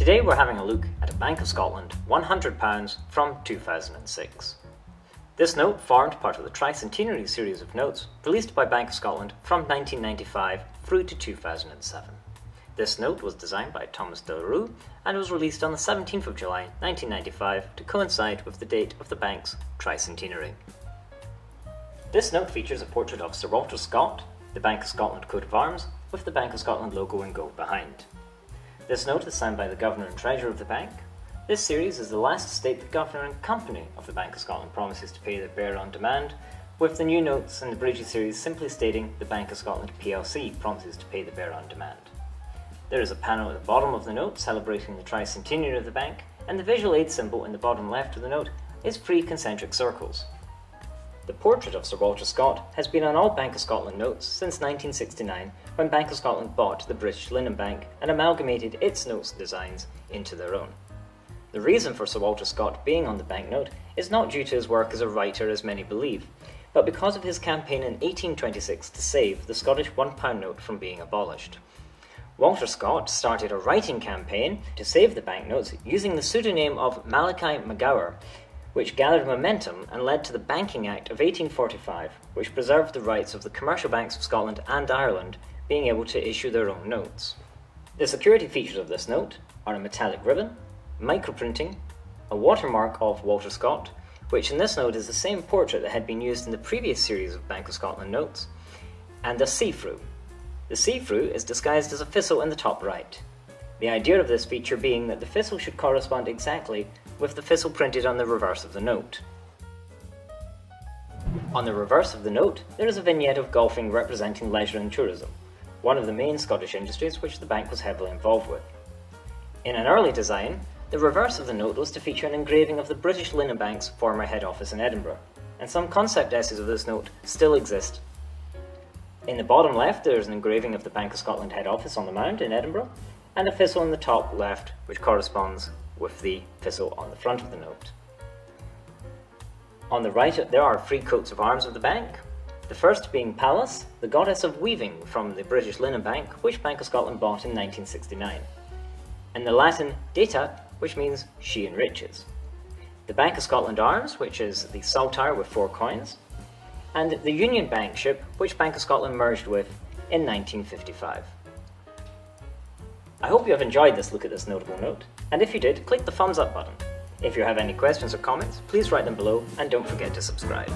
Today we're having a look at a Bank of Scotland £100 from 2006. This note formed part of the Tercentenary series of notes released by Bank of Scotland from 1995 through to 2007. This note was designed by Thomas de la Rue and was released on the 17th of July 1995 to coincide with the date of the bank's Tricentenary. This note features a portrait of Sir Walter Scott, the Bank of Scotland coat of arms, with the Bank of Scotland logo in gold behind. This note is signed by the Governor and Treasurer of the Bank. This series is the last to state the Governor and Company of the Bank of Scotland promises to pay the bearer on demand, with the new notes in the Bridgie series simply stating the Bank of Scotland plc promises to pay the bearer on demand. There is a panel at the bottom of the note celebrating the Tricentenary of the Bank, and the visual aid symbol in the bottom left of the note is 3 concentric circles. The portrait of Sir Walter Scott has been on all Bank of Scotland notes since 1969, when Bank of Scotland bought the British Linen Bank and amalgamated its notes designs into their own. The reason for Sir Walter Scott being on the banknote is not due to his work as a writer as many believe, but because of his campaign in 1826 to save the Scottish £1 note from being abolished. Walter Scott started a writing campaign to save the banknotes using the pseudonym of Malachi McGower, which gathered momentum and led to the Banking Act of 1845, which preserved the rights of the commercial banks of Scotland and Ireland being able to issue their own notes. The security features of this note are a metallic ribbon, microprinting, a watermark of Walter Scott, which in this note is the same portrait that had been used in the previous series of Bank of Scotland notes, and a see-through. The see-through is disguised as a thistle in the top right. The idea of this feature being that the thistle should correspond exactly with the thistle printed on the reverse of the note. On the reverse of the note, there is a vignette of golfing representing leisure and tourism, one of the main Scottish industries which the bank was heavily involved with. In an early design, the reverse of the note was to feature an engraving of the British Linen Bank's former head office in Edinburgh, and some concept essays of this note still exist. In the bottom left, there is an engraving of the Bank of Scotland head office on the Mound in Edinburgh, and a thistle in the top left which corresponds with the thistle on the front of the note. On the right, there are 3 coats of arms of the bank, the first being Pallas, the goddess of weaving from the British Linen Bank, which Bank of Scotland bought in 1969, and the Latin Data, which means she enriches. The Bank of Scotland arms, which is the saltire with 4 coins, and the Union Bank ship, which Bank of Scotland merged with in 1955. I hope you have enjoyed this look at this notable note, and if you did, click the thumbs up button. If you have any questions or comments, please write them below and don't forget to subscribe.